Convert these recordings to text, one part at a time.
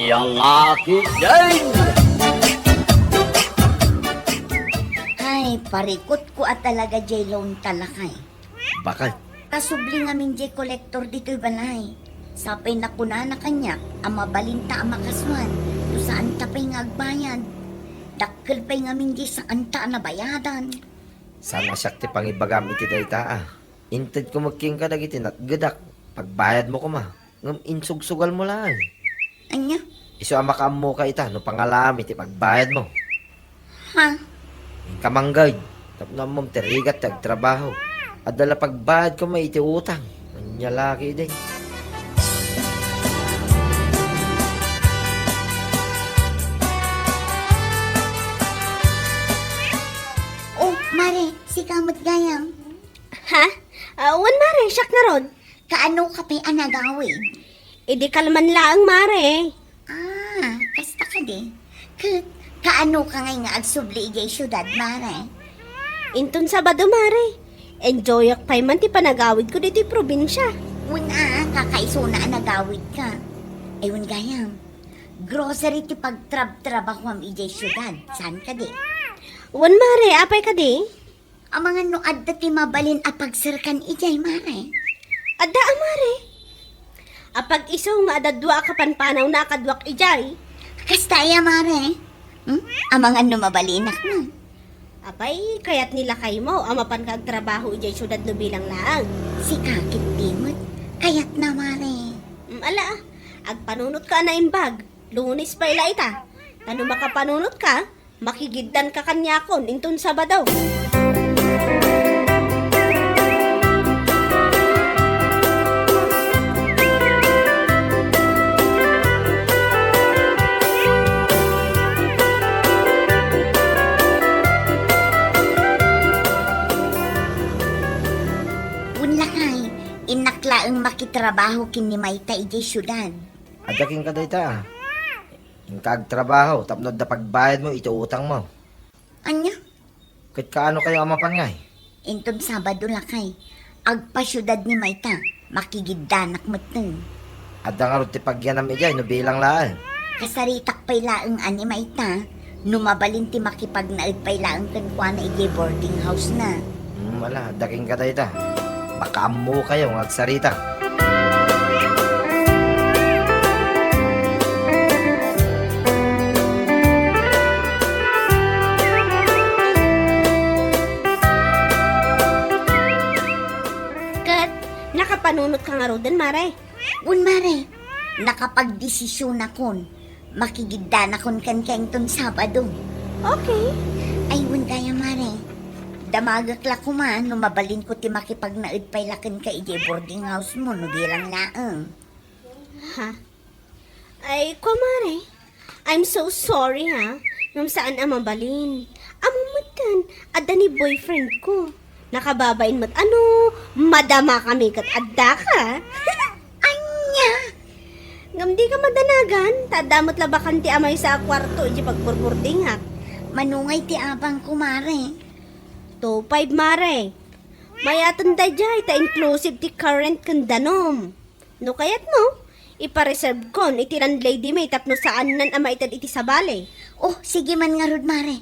yang aking din. Ay, parikot ko at talaga jay loan talakay. Bakit? Kasubli ngamin jay kolektor dito'y balay. Sapay na kuna na kanyak, ang mabalinta ang makaswan. Do saan tapay nga agbayad. Dakkel pa'y ngamin jay saan ta na bayadan. Sana sakti pang ibagam iti dayta ah. Inted ko magking ka dagiti gadak. Pagbayad mo ko ma. Ngam insugsugal mo lang. Anya? Iso ang makamu ka ita no pangalam iti pagbayad mo. Ha? Kamanggay. Tapos mo terigat tagtrabaho. At dala pagbayad ko may iti utang. Anya laki din. Oh, Mare, si kamot gayam. Ha? Wan mare, siyak na ron. Kaano ka pa'y anagawin? Idi kalman laang mare. Ah, kasta ka di. Kaano ka ngay nga agsubli ijay syudad, Mare? Inton Sabado mare. Enjoyak pay man ti panagawid ko dito'y probinsya. Una, kakaiso na anagawid ka. Ewan gayam. Grocery ti pagtrabaho am ijay syudad. Saan ka di? Wan mare, apay ka di? Ang mga noad na ti mabalin a pagsirkan ijay, Mare. Adda mare. Apag isaw nga adadwa ka panpanaw na akadwak ijay. Kastaya, Mare. Ang mga numabalinak na. Apay, kayat nila kay mo, amapan kag trabaho ijay syudad no bilang laang. Si kakit timot. Kayat na, Mare. Ala, agpanunot ka na imbag. Lunes pa ila ita. Tano makapanunot ka, makigiddan ka kanyakon inton Sabado. Unlakay, inaklaang makitrabaho kini Mayta ijay syudad. Adaking ka dayta ah. Yung kagtrabaho, tapnod na pagbayad mo, ito utang mo. Anya? Kahit kaano kayo amapan nga eh. Intom Sabado lakay. Agpasyudad ni Mayta, makigiddanak mateng. Adda nga rin ti pagyanam ijay, no bilang laan. Kasaritak pay laeng ani Mayta, numabalin ti makipagnaid pay laeng kankwa na ijay boarding house na. Wala, adaking ka dayta. Baka mo kayo, agsarita. Kat, nakapanunot ka nga ro din, mare. Un Mare, nakapagdesisyon akon, makigiddanakon kan kengton Sabado. Okay. Ay, un kaya Mare. Damagak la ko man, numabalin ko ti makipagnaid pay laken ka ijay boarding house mo, no bilang laeng. Ha? Ay, kumare. I'm so sorry, ha? Ngam saan ang mabalin. Amamatan, adda ni boyfriend ko. Nakababain mo't ano, madama kami kat adda ka. Anya! Ngam di ka madanagan, tadamot labakan ti amay sa kwarto, iji pagburburding ha. Manungay ti abang ko, Mare. 2-5 mare. Mayatan da jay, ta inclusive ti current kandanom. No kayat mo, ipareserve kon, iti landlady may tapno saan nan ama itad iti sabale. Oh, sige man nga rod, Mare.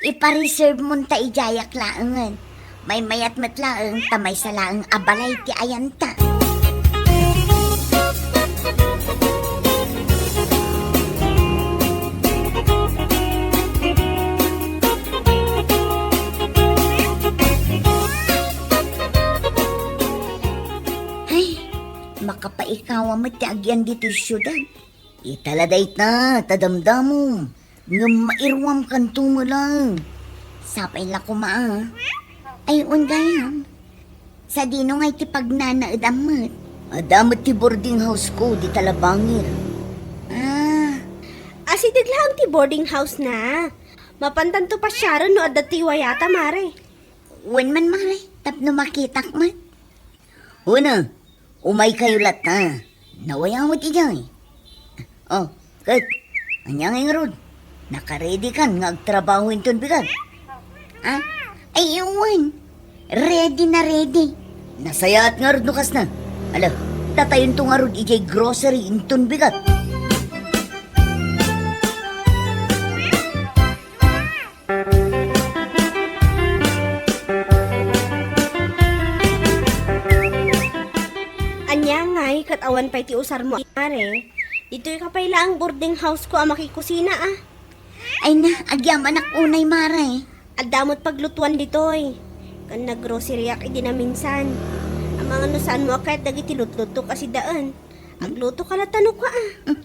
Ipareserve mo ta ijayak laengan. May mayat matlaeng tamay sa laeng abalay ti ayanta. Ay, makapaikaw mo ti agyan dito syudad. Italaday ta, tadamdamo. Nga mairwam kanto mo lang. Sapay la kumaa. Ay, gayam. Sa dino ngay ti pagnanaad amat. Adamot ti boarding house ko, di talabangir. Ah, Asidig lang ti boarding house na. Mapantanto pa siya ron no adda ti wayata mare. wan man Mare, tapno makitak man. Una, umay kayo lata. Nawaya mo ti jay. Oh, kat, anyang nga rod. Nakaready kan nga agtrabaho inton bigat. Ah, ay iwan. Ready na ready. Nasayat nga rod nukas na. Ala, tatayon to nga rod ijay grocery inton bigat. awan pa iti usar mo, mare. Dito ka pa ang boarding house ko ang makikusina, ah. Ay na, agyaman ak unay mare. Adamot paglutuan ditoy. Kan naggrocery ak idi na minsan. Ang mga nusaan mo kahit dagiti lutluto kasi daan. Agluto ka na tanong ka, ah.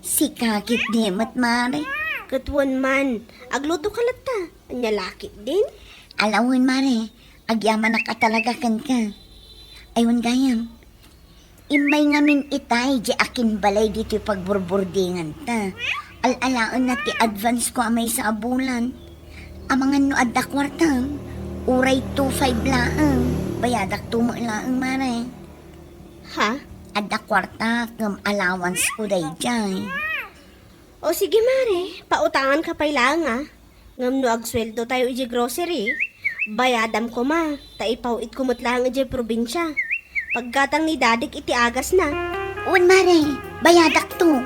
Si kakit di mat mare. Katuan man, agluto ka lata. Anya laki din. Alawin mare, agyaman ak talaga kan ka. Ayun gayam. Imay ngamin itay di akin balay dito pagburburdingan ta. Alalaan na ti advance ko amay sa abulan. Amangan no adda kwartang. Uray 2.5 laang. Bayadak tumo laang mare. Ha? Adda kwarta ngam allowance ko day jay. O sige mare, pautangan ka pa lang, ah. Ngam no agsweldo tayo iji grocery. Bayadam ko ma, taipawit kumot lang iji probinsya. Paggatang ni dadik iti agas na. Un mare, bayadak to.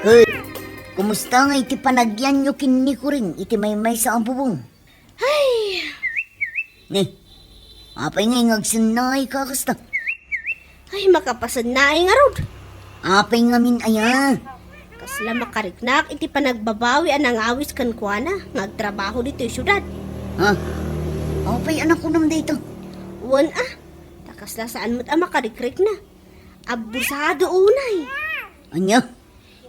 Hey, kumusta nga iti panagyan nyo kinni ko rin iti maymay sa ambubong? Ay, Ni, apay nga ngagsanay ka kasta. ay makapasad na ay nga rod. Apay nga min aya. Kasla makariknak iti panagbabawi anang awis kan kuana. Ngagtrabaho dito yung syudad. Ha? Apay anak ko nam dito. Uwan ah, takasla saan mo't makarikrik na. Abusado unay. Anya?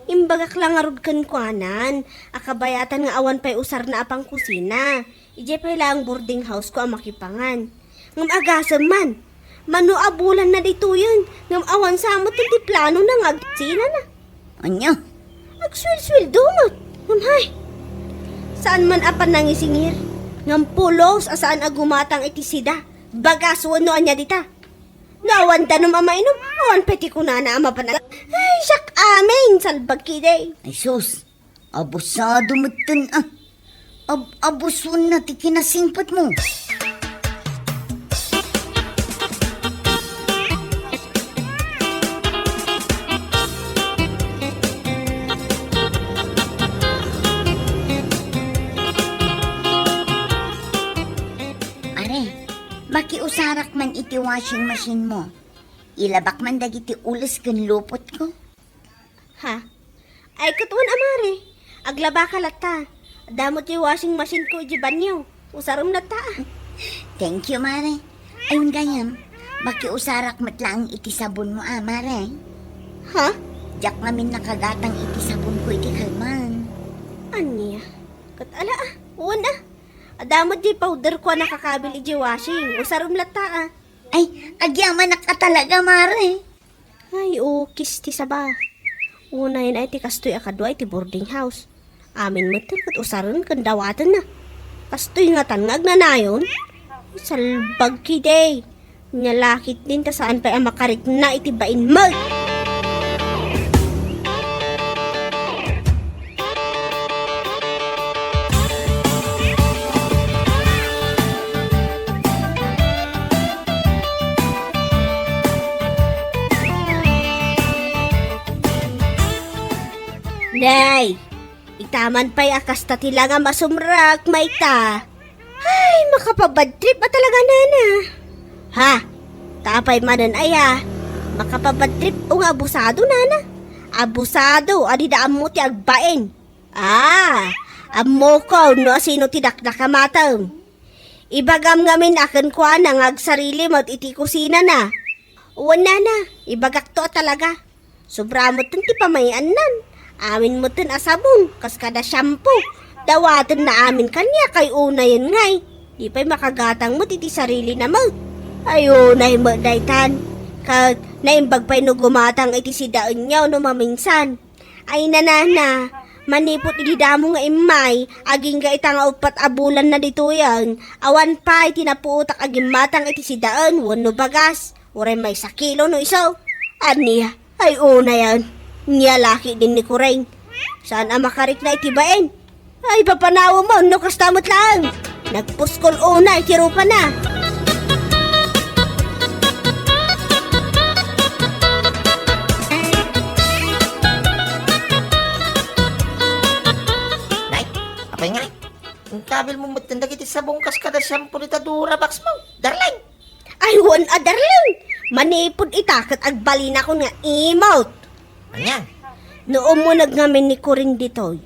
Imbagak lang nga rod kan kuanan. Akabayatan nga awan pa'y usar na apang kusina. Ije pa'y lang boarding house ko ang makipangan. Ngam agasam man. Mano abulan na dito yun. Ngam awan sa amot hindi plano na ngagsina na. Anya? Agswil-swil dumot. Ngam hay. Saan man apan nangisingir? Ngam pulos asaan agumatang iti sida. Bagaswan no anya dita. Nawan tanong amainom. Awan peti ko na ama panag. Ay, siyak amin. Salbag kiday. Ay sus, abusado mo tan ah. Abusun na ti kinasingpat mo. Are, makiusarak man iti washing machine mo. Ilabak man dagiti ulas kan lupot ko. Ha? Ay, katuan amare. Aglaba ka lata. Damot yung washing machine ko iji banyo. Usarom lata. Thank you, Mare. Ayun gayam, makiusarak matlang iti sabon mo, Mare. Ha? Diyak namin nakagatang iti sabon ko iti kalman. Anya? Katala ah. Uwan ah. Adamot di powder ko nakakabil iji washing. Usarom lata ah. Ay, agyaman ka talaga, Mare. Ay, ukis ti saba. Una yun ay ti kastoy akadwa iti boarding house. Amin matin kat usaron kan dawatan na. Kastoy nga tanag na nayon. Salbag kiday. Nyalakit din ta saan pa ang makarik na iti bain mo. Nay, itaman pa'y akas ta tila nga masumrak, maita. Ay, makapabad trip ba talaga nana? Ha? Tapay manan aya. Makapabad trip o nga abusado nana. Abusado, adi da amo ti agbain. Ah, amo ko no sino ti dakdakamatang. Ibagam ngamin akin kwa nang agsarili mat iti kusina na. Uwan na, ibagak to talaga. Sobramot ti pamayan nan. Amin mo tin asabon, kas kada shampoo. Dawatan na amin kanya kay una yun ngay. Di pa'y makagatang mo titi sarili na mo. Ayunay mo daytan. Kag naimbag pa'y no gumatang iti si daon nyaw no maminsan. Ay nanana, manipot ididamo nga imay, aging ga itang upat abulan na dito yan. Awan pa itinapuutak aging matang iti si daon, wano bagas. Uray may sakilo no isaw. Aniya, ay una yan. Niya laki din ni Kureng. Saan ang makarik na itibain? Ay, papanawa mo, no kastamot lang. Nagpuskol una, itirupa na. Ang kabil mo matanda kiti sabong kas kada shampoo ni Tadura box mo. Darling. Ay, wan darling. Manipod itakat agbalina ko nga emote. Anya? Noong mo nagngamin ni Kuring ditoy,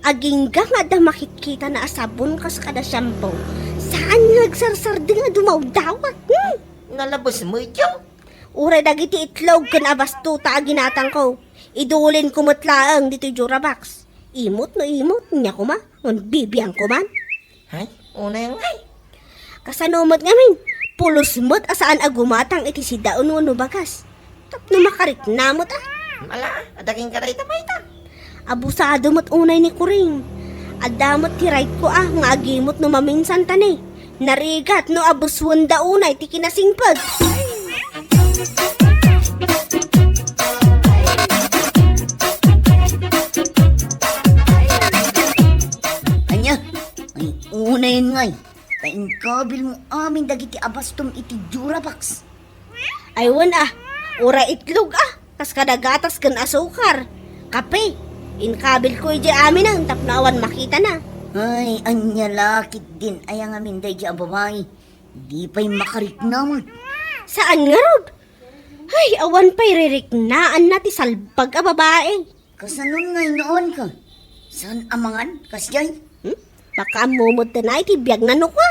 agingga nga da makikita na asabon kas kada shampoo. Saan nagsarsar din nga dumawdawat? Nalabos mo ito. Uray dagiti itlog kan abas tuta ginatang ko. Idulin ko matlaang dito Jurabox. Imot no imot niya ko ma. Ngon bibiyang ko man. Hay, una yung ay. Kasanomot ngamin. Pulos mo't asaan agumatang iti si daon no bagas. Tapno makarit namot ah. Mala, adaking ka rita may ta. Abusado mo't unay ni Kuring. Adamot ti right ko ah. Nga agimot no maminsan tani. Narigat no abuswan daunay ti kinasingpag. Anya, ay una yun ngay. Kain kabil mo amin dagiti abastom iti Jurabox. Aywan ah. Ura itlog ah. Kas kadagatas kan asukar. Kape. Inkabil ko iti amin ang tapnawan makita na. Ay, anya lakit din ay ang amin day di ababay. Di pa'y makarit naman. Saan nga rod? Ay, awan pa'y ririknaan na ti salpag a babae. Kasanon ngay noon ka? Saan amangan? Kasyay? Baka mumod na iti biyag na no ka.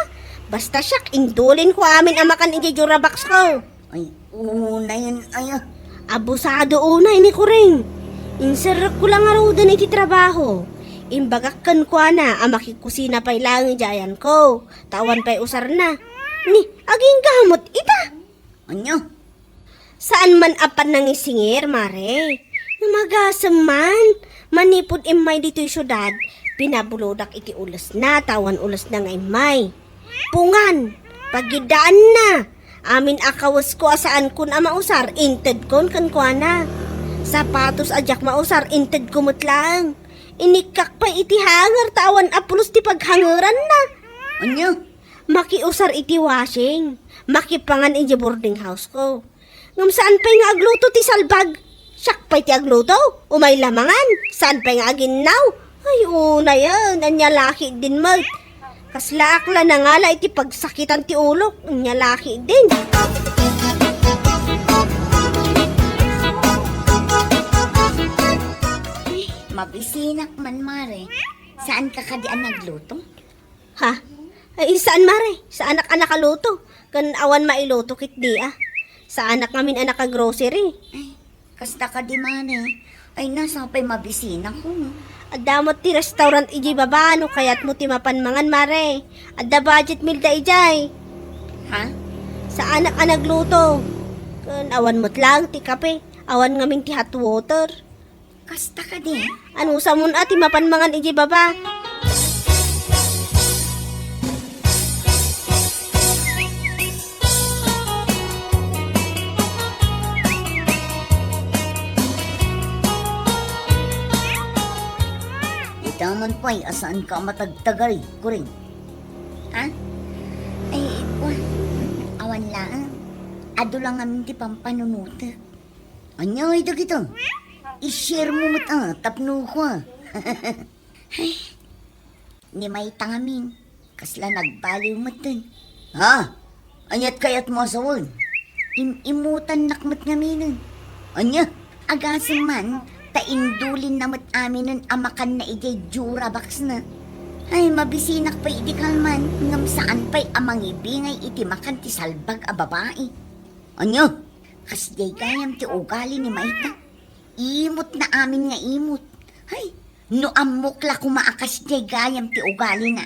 Basta siyak, indulin ko amin amakan iti Jurabox ko. Ay, una yun ay Abusado unay ni Kuring. Inserok ko lang araw din iti trabaho. Imbagakkan ko na, amakikusina pa'y lang jayan ko. Tawan pa'y usar na. Ni, aging gamot ita. Anya? Saan man apan nang isingir, mare? Namagasam man. Manipod imay dito'y syudad. Pinabulodak iti ulas na, tawan ulas na nga imay. Pungan, pagidaan na. Amin akawas ko asaan kun a mausar, inted kon kan kwa na. Sapatos ajak mausar, inted kumutlang. Inikak pa iti hangar, tawan apulos ti paghangaran na. Anya? Makiusar iti washing. Makipangan iti boarding house ko. Ngam saan pa'y nga agluto ti salbag? Siyak pa'y ti agluto? Umay lamangan? Saan pa'y nga aginaw? Ay, una yan. Anya laki din mo. Kaslaakla na nga la iti pagsakitan ti ulok. Anya laki din. Mabisinak man, mare. Saan ka kadian nagluto? Ha? Ay, saan mare? Sa anak-anak kaluto. Kan awan mailuto kit di ah. Sa anak ngamin anak ka grocery. Ay, kasta ka di, mare. Ay, nasa pa'y mabisinak ko. Adamot ti restaurant iji babano kayat mo ti mapanmangan mare. Adda budget milda ijay. Ha? Sa anak a nagluto. Kan awan mo't lang ti kape. Awan ngamin ti hot water. Kasta ka di. Ano sa mun ati mapanmangan iji baba? Itaman pa'y asaan ka matagtagari, Kuring. Ha? Ay, awan lang. Ado lang amin di pampanunuta. Anya, ito gito. I-share mo mata, tapno ko. Ay, ni may tangamin. Kasla nagbaliw matan. Ha? Anyat kayat mo asawon. Imutan nakmat ngaminan. Anya? Agasan man, taindulin namat aminan amakan na ijay Jurabox na. Ay, mabisinak pa iti kalman, ngam saan pa'y amang ibingay iti makan ti salbag a babae. Anya? Kasjay kayam ti ugali ni Maita. Imot na amin nga imot. Hay, no amukla kumaakas jay gayam ti ugali na.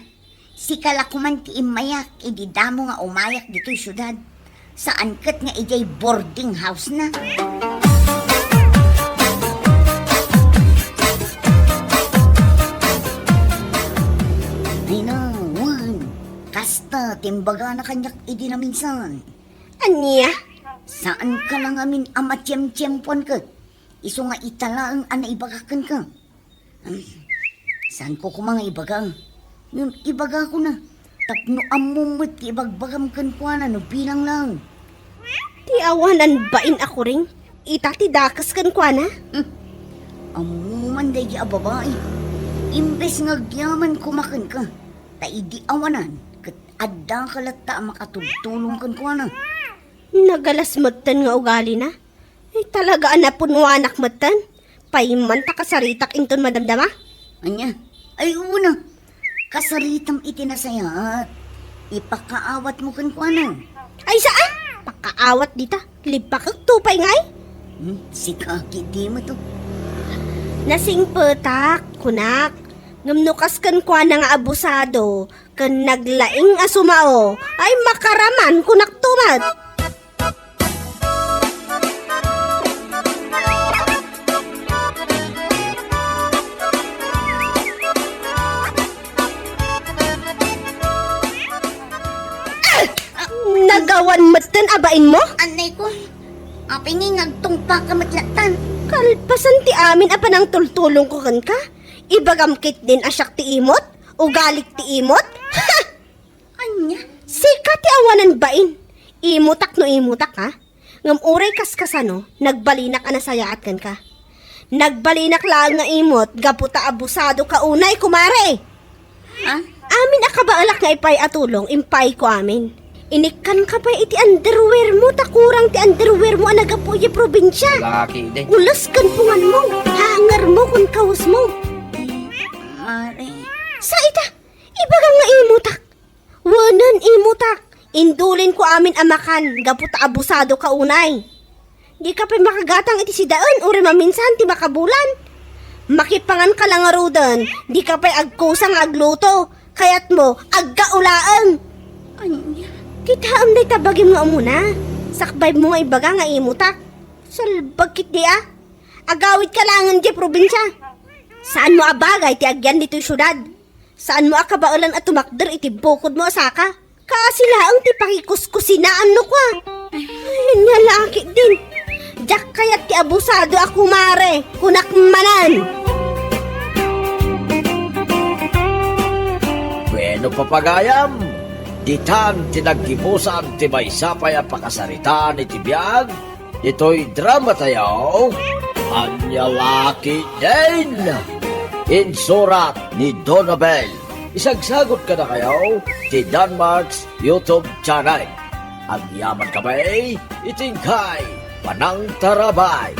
Sikala kuman ti imayak, ididamo nga umayak dito'y syudad. Saan kat nga ijay boarding house na. Ay na, wan. Kasta, timbaga na kanyak idi na minsan. Anya? Saan ka lang amin amatyem-tyempon ka? Iso nga itala ang ibaga ka. Saan ko mga ibaga? Yung ibaga ko na. Tapno amumot ibagbagam kan ko na no bilang lang. Ti awanan bain ako ring. Ita ti dakas kan kwa na. Amuman day babae. Imbes nga gyaman kumakan ka. Taidi awanan, kat adda kalata makatulong kan ko na. Nagalas matan nga ugali na. Ay talaga anapun anak matan. Paiman ta kasaritak inton madamdama. Anya, ay una, kasaritam itinasayat. Ipakaawat mo kan ko na. Ay saan? Pakaawat dita. Lipak ang tupay ngay. Si Kaki di mo to. Nasing petak, kunak. Ngamnukas kan kwa na nga abusado. Kan naglaing asumao. Ay makaraman kunak tumad. Nagawan matan abain mo? Anay ko, apingi ngagtungpa ka matlatan. Kalpasan ti amin apa nang tultulong ko kan ka? Ibagamkit din asyak ti imot? Ugalik ti imot? Ha! Anya, Sika ti awanan bain. Imutak no imutak ha? Ngam uray kaskasano, nagbalinak anasayaat kan ka. Nagbalinak lang nga imot, gaputa abusado ka unay kumare. ha? Amin akabaalak nga ipay atulong, impay ko amin. Inikan ka pa iti underwear mo, takurang ti underwear mo anagapuya probinsya. Laki din. Ulas kan pungan mo, hangar mo kung kawas mo. Mare, Sa ita, ibagang nga imutak. Wanan imutak. Indulin ko amin amakan, gaputa abusado ka unay. Di ka pa makagatang iti sidaan, uri maminsan ti makabulan. Makipangan ka lang arudan, di ka pa agkusang agluto, kayat mo aggaulaang. anya, Kita am day tabagim nga umuna. Sakbay mo nga ibaga nga imutak. Salbag kit di ah. Agawit ka langan di probinsya. Saan mo abagay ti agyan dito'y syudad? Saan mo akabaulan at tumakder iti bukod mo asaka? Kaasila ang ti pakikuskusinaan no kwa. Ayun nga laki din. Diyak kayat ti abusado ako mare. Kunak manan. Bueno papagayam, ditan tinagkipusan ti may sapay ang pakasarita ni Tibiyag. Ito'y drama tayo. Anyalaki din. Insurat ni Donabel. Isagsagot ka na kayo ti Danmarks YouTube channel. Ang yaman ka ba'y itingkay panang tarabay.